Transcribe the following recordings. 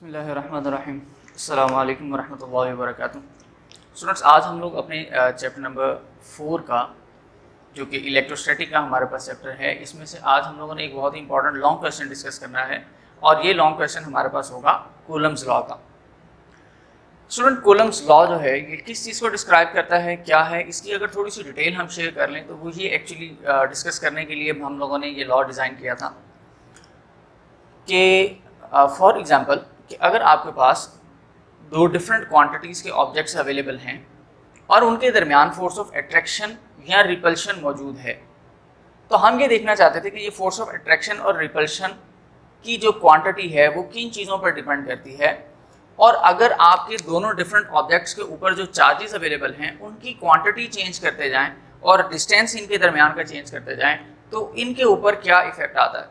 बिस्मिल्लाहिर्रहमानिर्रहीम। अस्सलामु अलैकुम वरहमतुल्लाहि वबरकातुहू। स्टूडेंट्स, आज हम लोग अपने चैप्टर नंबर 4 का जो कि इलेक्ट्रोस्टैटिक का हमारे पास चैप्टर है, इसमें से आज हम लोगों ने एक बहुत ही इंपॉर्टेंट लॉन्ग क्वेश्चन डिस्कस करना है और ये लॉन्ग क्वेश्चन हमारे पास होगा कूलम्स लॉ का। स्टूडेंट, कूलम्स लॉ जो है ये किस चीज़ को डिस्क्राइब करता है, क्या है, इसकी अगर थोड़ी सी डिटेल हम शेयर कर लें तो वो ये एक्चुअली डिस्कस करने के लिए हम लोगों ने ये लॉ डिज़ाइन किया था कि फॉर एग्जांपल कि अगर आपके पास दो डिफरेंट क्वांटिटीज़ के ऑब्जेक्ट्स अवेलेबल हैं और उनके दरमियान फोर्स ऑफ अट्रैक्शन या रिपल्शन मौजूद है, तो हम ये देखना चाहते थे कि ये फोर्स ऑफ अट्रैक्शन और रिपल्शन की जो क्वांटिटी है वो किन चीज़ों पर डिपेंड करती है, और अगर आपके दोनों डिफरेंट ऑब्जेक्ट्स के ऊपर जो चार्जेस अवेलेबल हैं उनकी क्वांटिटी चेंज करते जाएं और डिस्टेंस इनके दरमियान का चेंज करते जाएं तो इनके ऊपर क्या इफेक्ट आता है,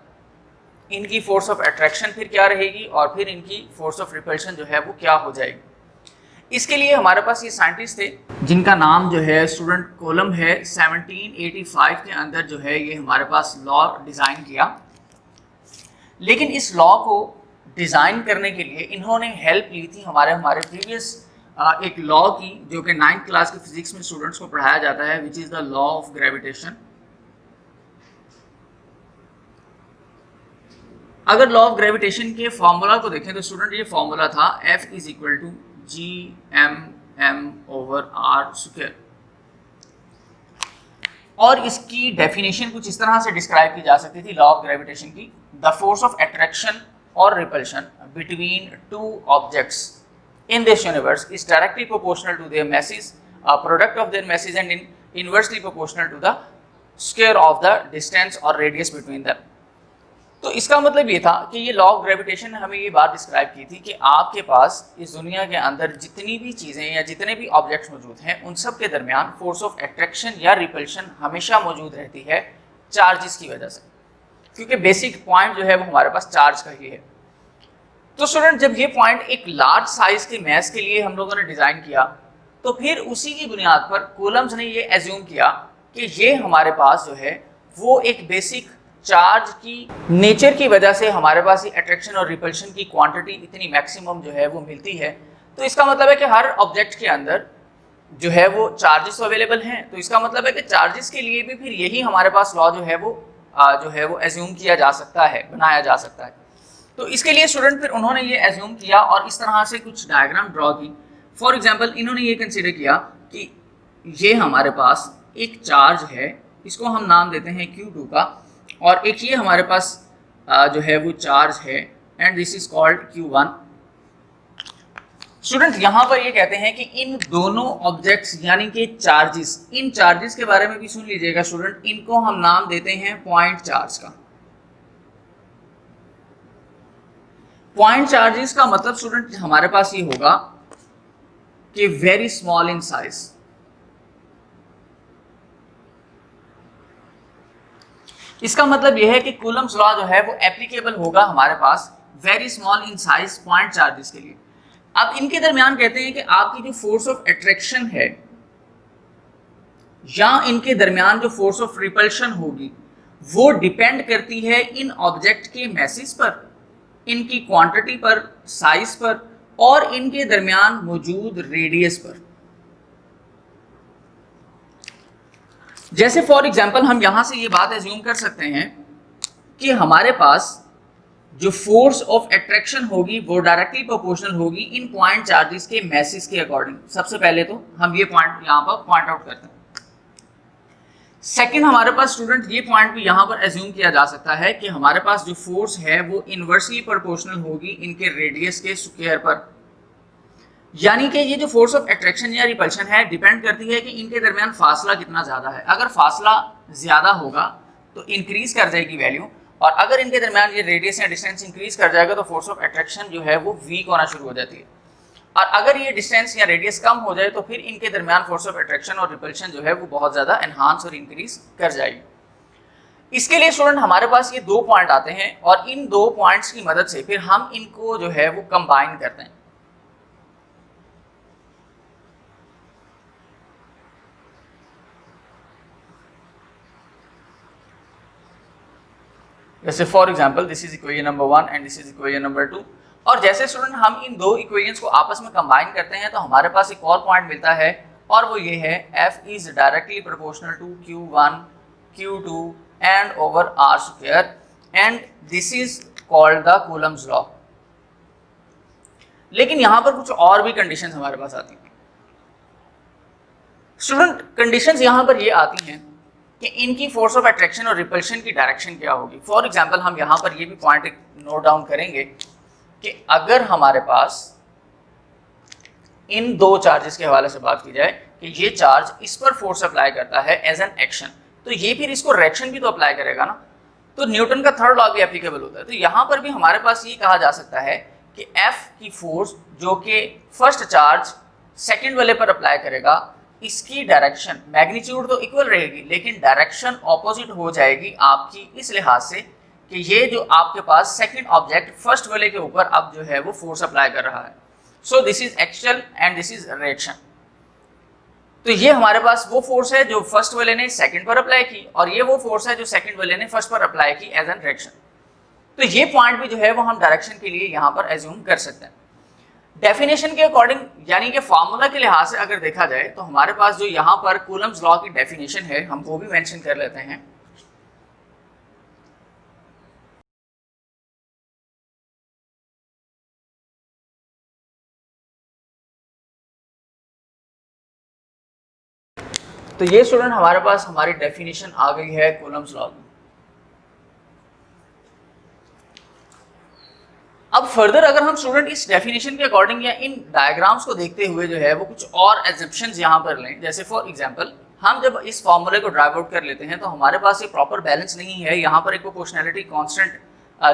इनकी फोर्स ऑफ अट्रैक्शन फिर क्या रहेगी और फिर इनकी फोर्स ऑफ रिपल्शन जो है वो क्या हो जाएगी। इसके लिए हमारे पास ये साइंटिस्ट थे जिनका नाम जो है स्टूडेंट कोलम है। 1785 के अंदर जो है ये हमारे पास लॉ डिज़ाइन किया, लेकिन इस लॉ को डिज़ाइन करने के लिए इन्होंने हेल्प ली थी हमारे प्रीवियस एक लॉ की, जो कि 9th क्लास की फिजिक्स में स्टूडेंट्स को पढ़ाया जाता है, which is the law of gravitation. अगर लॉ ऑफ ग्रेविटेशन के फॉर्मूला को देखें तो स्टूडेंट ये फॉर्मूला था F is equal to G(m)m/r², और इसकी डेफिनेशन कुछ इस तरह से डिस्क्राइब की जा सकती थी लॉ ऑफ ग्रेविटेशन की: द फोर्स ऑफ अट्रैक्शन और repulsion between two objects in this universe is directly proportional to their masses, product of their masses and inversely proportional to the square of the distance और radius between them. तो इसका मतलब ये था कि ये law of gravitation ने हमें ये बात डिस्क्राइब की थी कि आपके पास इस दुनिया के अंदर जितनी भी चीज़ें या जितने भी ऑब्जेक्ट्स मौजूद हैं उन सब के दरमियान फोर्स ऑफ अट्रैक्शन या रिपल्शन हमेशा मौजूद रहती है चार्जेस की वजह से, क्योंकि बेसिक पॉइंट जो है वो हमारे पास चार्ज का ही है। तो स्टूडेंट, जब ये पॉइंट एक लार्ज साइज के मैस के लिए हम लोगों ने डिज़ाइन किया तो फिर उसी की बुनियाद पर कूलम्स ने ये एज्यूम किया कि ये हमारे पास जो है वो एक बेसिक चार्ज की नेचर की वजह से हमारे पास ये अट्रैक्शन और रिपल्शन की क्वांटिटी इतनी मैक्सिमम जो है वो मिलती है। तो इसका मतलब है कि हर ऑब्जेक्ट के अंदर जो है वो चार्जेस अवेलेबल हैं, तो इसका मतलब है कि चार्जेस के लिए भी फिर यही हमारे पास लॉ जो है वो एज्यूम किया जा सकता है, बनाया जा सकता है। तो इसके लिए स्टूडेंट फिर उन्होंने ये एज्यूम किया और इस तरह से कुछ डायग्राम ड्रॉ की। फॉर एग्जाम्पल, इन्होंने ये कंसिडर किया कि ये हमारे पास एक चार्ज है, इसको हम नाम देते हैं Q2 का, और एक ये हमारे पास जो है वो चार्ज है and this is called Q1। Student, यहाँ पर ये कहते हैं कि इन दोनों ऑब्जेक्ट्स यानी कि चार्जेस, इन चार्जेस के बारे में भी सुन लीजिएगा स्टूडेंट, इनको हम नाम देते हैं पॉइंट चार्ज का। पॉइंट चार्जेस का मतलब स्टूडेंट हमारे पास ये होगा कि वेरी स्मॉल इन साइज। इसका मतलब यह है कि कूलम्स लॉ जो है वो एप्लीकेबल होगा हमारे पास very small in size point charges के लिए। अब इनके दरमियान कहते हैं कि आपकी जो फोर्स ऑफ अट्रैक्शन है या इनके दरमियान जो फोर्स ऑफ रिपल्शन होगी वो डिपेंड करती है इन ऑब्जेक्ट के मैसेज पर, इनकी क्वांटिटी पर, साइज पर और इनके दरमियान मौजूद रेडियस पर। जैसे फॉर एग्जाम्पल हम यहां से ये बात एज्यूम कर सकते हैं कि हमारे पास जो फोर्स ऑफ अट्रैक्शन होगी वो डायरेक्टली प्रोपोर्शनल होगी इन पॉइंट चार्जेस के मैसेज के अकॉर्डिंग। सबसे पहले तो हम ये पॉइंट यहां पर पॉइंट आउट करते हैं। सेकंड, हमारे पास स्टूडेंट ये पॉइंट भी यहां पर एज्यूम किया जा सकता है कि हमारे पास जो फोर्स है वो इनवर्सली प्रोपोर्शनल होगी इनके रेडियस के स्क्वायर पर, यानी कि ये जो फोर्स ऑफ अट्रैक्शन या रिपल्शन है डिपेंड करती है कि इनके दरमियान फासला कितना ज़्यादा है। अगर फासला ज़्यादा होगा तो इंक्रीज कर जाएगी वैल्यू, और अगर इनके दरमियान ये रेडियस या डिस्टेंस इंक्रीज कर जाएगा तो फोर्स ऑफ अट्रैक्शन जो है वो वीक होना शुरू हो जाती है, और अगर ये डिस्टेंस या रेडियस कम हो जाए तो फिर इनके दरमियान फोर्स ऑफ अट्रैक्शन और रिपल्शन जो है वो बहुत ज़्यादा एनहांस और इंक्रीज कर जाएगी। इसके लिए स्टूडेंट हमारे पास ये दो पॉइंट आते हैं और इन दो पॉइंट्स की मदद से फिर हम इनको जो है वो कंबाइन करते हैं। जैसे for example this is equation number 1 and this is equation number 2, और जैसे स्टूडेंट हम इन दो इक्वेशंस को आपस में कंबाइन करते हैं तो हमारे पास एक और पॉइंट मिलता है, और वो ये है F is directly proportional to Q1 Q2 and over R square, and this is called the Coulomb's law. लेकिन यहां पर कुछ और भी कंडीशंस हमारे पास आती हैं स्टूडेंट। कंडीशंस यहां पर ये आती हैं कि इनकी फोर्स ऑफ अट्रैक्शन और रिपल्शन की डायरेक्शन क्या होगी। फॉर एग्जांपल हम यहां पर ये भी पॉइंट नोट डाउन करेंगे कि अगर हमारे पास इन दो चार्जेस के हवाले से बात की जाए कि ये चार्ज इस पर फोर्स अप्लाई करता है एज एन एक्शन, तो ये फिर इसको रिएक्शन भी तो अप्लाई करेगा ना, तो न्यूटन का थर्ड लॉ भी एप्लीकेबल होता है। तो यहां पर भी हमारे पास ये कहा जा सकता है कि F की फोर्स जो कि फर्स्ट चार्ज सेकंड वाले पर अप्लाई करेगा, इसकी डायरेक्शन मैग्नीट्यूड तो इक्वल रहेगी लेकिन डायरेक्शन ऑपोजिट हो जाएगी आपकी, इस लिहाज से कि ये जो आपके पास सेकंड ऑब्जेक्ट फर्स्ट वाले के ऊपर अब जो है वो फोर्स अप्लाई कर रहा है। So this is action and this is reaction. तो ये हमारे पास वो फोर्स है जो फर्स्ट वाले ने सेकंड पर अप्लाई की, और ये वो फोर्स है जो सेकंड वाले ने फर्स्ट पर अप्लाई की एज एन रिएक्शन। तो ये पॉइंट भी जो है वो हम डायरेक्शन के लिए यहाँ पर एज्यूम कर सकते हैं। डेफिनेशन के अकॉर्डिंग यानी कि फार्मूला के लिहाज से अगर देखा जाए तो हमारे पास जो यहाँ पर कूलम्स लॉ की डेफिनेशन है हम वो भी मेंशन कर लेते हैं। तो ये स्टूडेंट हमारे पास हमारी डेफिनेशन आ गई है कूलम्स लॉ की। अब फर्दर अगर हम स्टूडेंट इस डेफिनेशन के अकॉर्डिंग या इन डायग्राम्स को देखते हुए जो है वो कुछ और एग्जम्पशंस यहाँ पर लें, जैसे फॉर एग्जांपल हम जब इस फॉर्मूले को ड्राइव आउट कर लेते हैं तो हमारे पास ये प्रॉपर बैलेंस नहीं है, यहाँ पर एक प्रोपोर्शनैलिटी कांस्टेंट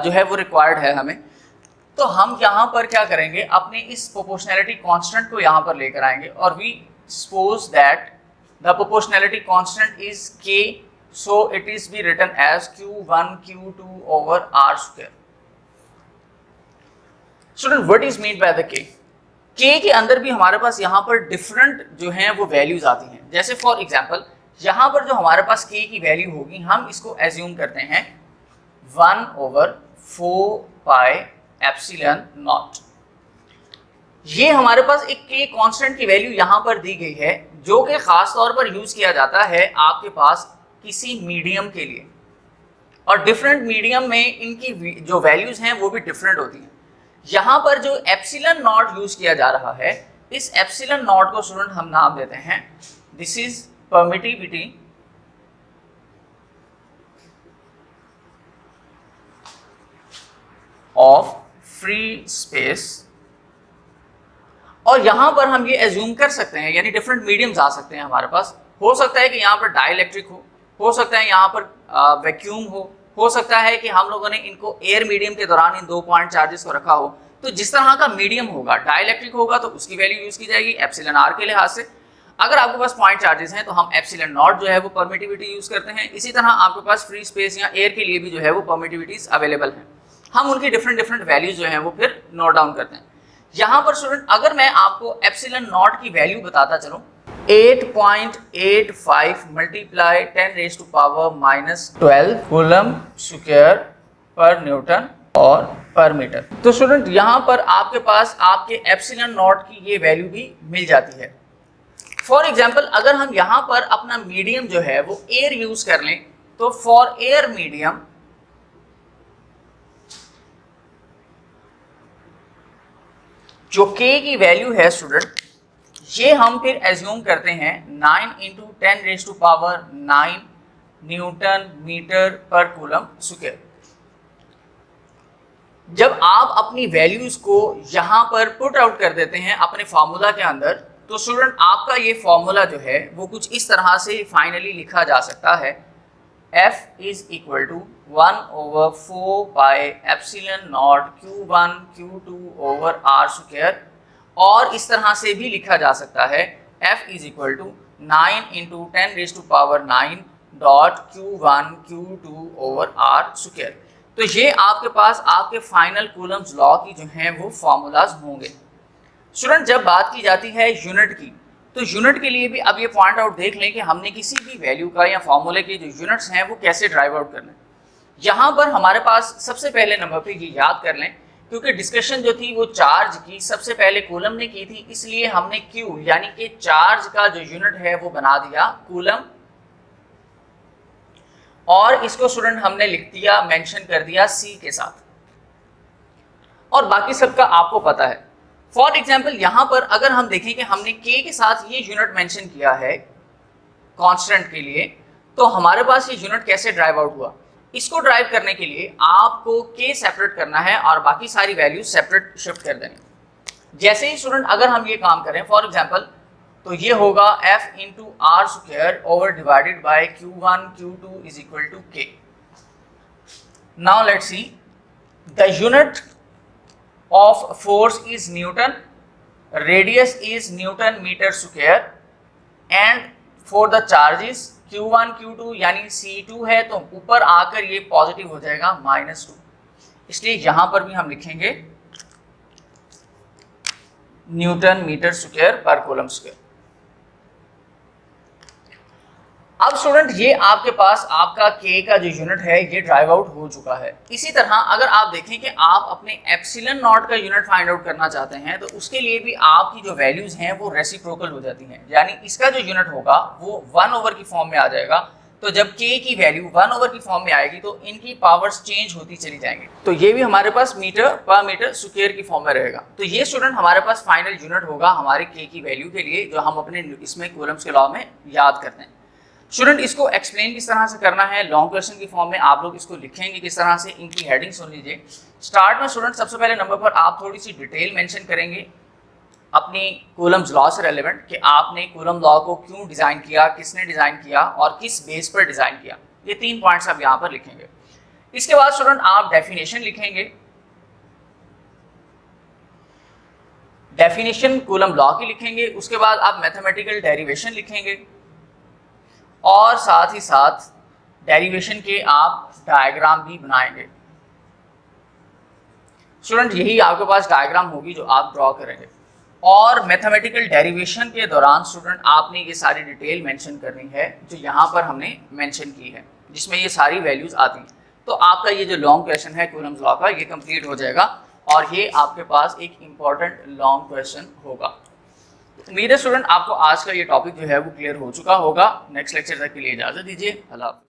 जो है वो रिक्वायर्ड है हमें। तो हम यहाँ पर क्या करेंगे, अपने इस प्रोपोर्शनैलिटी कांस्टेंट को यहाँ पर लेकर आएंगे और we suppose that the proportionality constant is K, so it is be written as Q1 Q2 over R square. Student what is mean by the K? K के अंदर भी हमारे पास यहाँ पर डिफरेंट जो हैं वो वैल्यूज आती हैं। जैसे फॉर एग्जांपल यहाँ पर जो हमारे पास K की वैल्यू होगी हम इसको एज्यूम करते हैं 1/4 पाई एप्सिलॉन नॉट। ये हमारे पास एक K कांस्टेंट की वैल्यू यहाँ पर दी गई है जो कि खास तौर पर यूज किया जाता है आपके पास किसी मीडियम के लिए, और डिफरेंट मीडियम में इनकी जो वैल्यूज हैं वो भी डिफरेंट होती हैं। यहाँ पर जो एप्सिलॉन नॉट यूज किया जा रहा है, इस एप्सिलॉन नॉट को स्टूडेंट हम नाम देते हैं this is permittivity of free space. और यहाँ पर हम ये एज्यूम कर सकते हैं यानी डिफरेंट मीडियम्स आ सकते हैं हमारे पास। हो सकता है कि यहाँ पर डाइलेक्ट्रिक हो सकता है यहाँ पर वैक्यूम हो सकता है कि हम लोगों ने इनको एयर मीडियम के दौरान इन 2 पॉइंट चार्जेस को रखा हो। तो जिस तरह का मीडियम होगा, डाइलेक्ट्रिक होगा तो उसकी वैल्यू यूज की जाएगी एप्सिलॉन आर के लिहाज से। अगर आपके पास पॉइंट चार्जेस हैं तो हम एप्सिलॉन नॉट जो है वो परमिटिविटी यूज करते हैं। इसी तरह आपके पास फ्री स्पेस या एयर के लिए भी जो है वो परमिटिविटीज अवेलेबल हैं, हम उनकी डिफरेंट वैल्यूज जो है वो फिर नोट डाउन करते हैं। यहाँ पर स्टूडेंट अगर मैं आपको एप्सिलॉन नॉट की वैल्यू बताता चलूँ 8.85 मल्टीप्लाई 10⁻⁻12 कूलम स्क्वायर पर न्यूटन और पर मीटर। तो स्टूडेंट यहाँ पर आपके पास आपके एप्सिलॉन नॉट की ये वैल्यू भी मिल जाती है। फॉर एग्जांपल अगर हम यहाँ पर अपना मीडियम जो है वो एयर यूज कर लें तो फॉर एयर मीडियम जो K की वैल्यू है स्टूडेंट ये हम फिर एज्यूम करते हैं 9 × 10⁹ न्यूटन मीटर पर कूलम स्क्वायर। जब आप अपनी वैल्यूज को यहां पर पुट आउट कर देते हैं अपने फार्मूला के अंदर, तो स्टूडेंट आपका ये फार्मूला जो है वो कुछ इस तरह से फाइनली लिखा जा सकता है F is equal to 1/4 pi epsilon naught Q1 Q2 over R square, और इस तरह से भी लिखा जा सकता है F is equal to 9 × 10⁹ dot Q1 Q2 over R square. तो ये आपके पास आपके फाइनल कूलम्स लॉ की जो हैं वो फार्मूलाज होंगे। स्टूडेंट जब बात की जाती है यूनिट की, तो यूनिट के लिए भी अब ये पॉइंट आउट देख लें कि हमने किसी भी वैल्यू का या फार्मूले के जो यूनिट्स हैं वो कैसे ड्राइव आउट करना है। यहाँ पर हमारे पास सबसे पहले नंबर पे ये याद कर लें क्योंकि डिस्कशन जो थी वो चार्ज की सबसे पहले कूलम ने की थी, इसलिए हमने क्यू यानी कि चार्ज का जो यूनिट है वो बना दिया कूलम, और इसको स्टूडेंट हमने लिख दिया, मेंशन कर दिया सी के साथ, और बाकी सबका आपको पता है। फॉर एग्जाम्पल यहां पर अगर हम देखें कि हमने के के साथ ये यूनिट मेंशन किया है कांस्टेंट के लिए, तो हमारे पास ये यूनिट कैसे ड्राइव आउट हुआ। इसको ड्राइव करने के लिए आपको के सेपरेट करना है और बाकी सारी वैल्यूज सेपरेट शिफ्ट कर देनी। जैसे ही स्टूडेंट अगर हम ये काम करें फॉर एग्जांपल, तो ये होगा f into r square over divided by q1 q2 is equal to k। Now let's see, the unit of force is newton, radius is newton metre square, and for the charges Q1 Q2 यानी C2 है, तो ऊपर आकर ये positive हो जाएगा -2, इसलिए यहां पर भी हम लिखेंगे न्यूटन मीटर स्क्वायर पर कूलम स्क्वायर। अब स्टूडेंट ये आपके पास आपका K का जो यूनिट है ये ड्राइव आउट हो चुका है। इसी तरह अगर आप देखें कि आप अपने एप्सिलॉन नॉट का यूनिट फाइंड आउट करना चाहते हैं, तो उसके लिए भी आपकी जो वैल्यूज हैं वो रेसिप्रोकल हो जाती हैं, यानी इसका जो यूनिट होगा वो 1 ओवर की फॉर्म में आ जाएगा। तो जब K की वैल्यू 1 ओवर की फॉर्म में आएगी तो इनकी पावर्स चेंज होती चली जाएंगी, तो ये भी हमारे पास मीटर पर मीटर स्क्वायर की फॉर्म में रहेगा। तो ये स्टूडेंट हमारे पास फाइनल यूनिट होगा हमारे K की वैल्यू के लिए, जो हम अपने इसमें कूलम्स के लॉ में याद करते हैं। स्टूडेंट इसको एक्सप्लेन किस तरह से करना है, लॉन्ग क्वेश्चन की फॉर्म में आप लोग इसको लिखेंगे किस तरह से, इनकी हेडिंग सुन लीजिए। स्टार्ट में स्टूडेंट सबसे पहले नंबर पर आप थोड़ी सी डिटेल मेंशन करेंगे अपनी कूलम्स लॉ से रेलेवेंट, कि आपने कूलम लॉ को क्यों डिज़ाइन किया, किसने डिज़ाइन किया और किस बेस पर डिज़ाइन किया। ये 3 पॉइंट्स आप यहाँ पर लिखेंगे। इसके बाद स्टूडेंट आप डेफिनेशन लिखेंगे, डेफिनेशन कूलम लॉ की लिखेंगे। उसके बाद आप मैथमेटिकल डेरिवेशन लिखेंगे और साथ ही साथ डेरिवेशन के आप डायग्राम भी बनाएंगे। स्टूडेंट यही आपके पास डायग्राम होगी जो आप ड्रॉ करेंगे, और मैथमेटिकल डेरिवेशन के दौरान स्टूडेंट आपने ये सारी डिटेल मेंशन करनी है जो यहाँ पर हमने मेंशन की है, जिसमें ये सारी वैल्यूज आती हैं। तो आपका ये जो लॉन्ग क्वेश्चन है कूलम्स लॉ का, ये कंप्लीट हो जाएगा और ये आपके पास एक इम्पॉर्टेंट लॉन्ग क्वेश्चन होगा। उम्मीद है स्टूडेंट आपको आज का ये टॉपिक जो है वो क्लियर हो चुका होगा। नेक्स्ट लेक्चर तक के लिए इजाजत दीजिए। अल्लाह।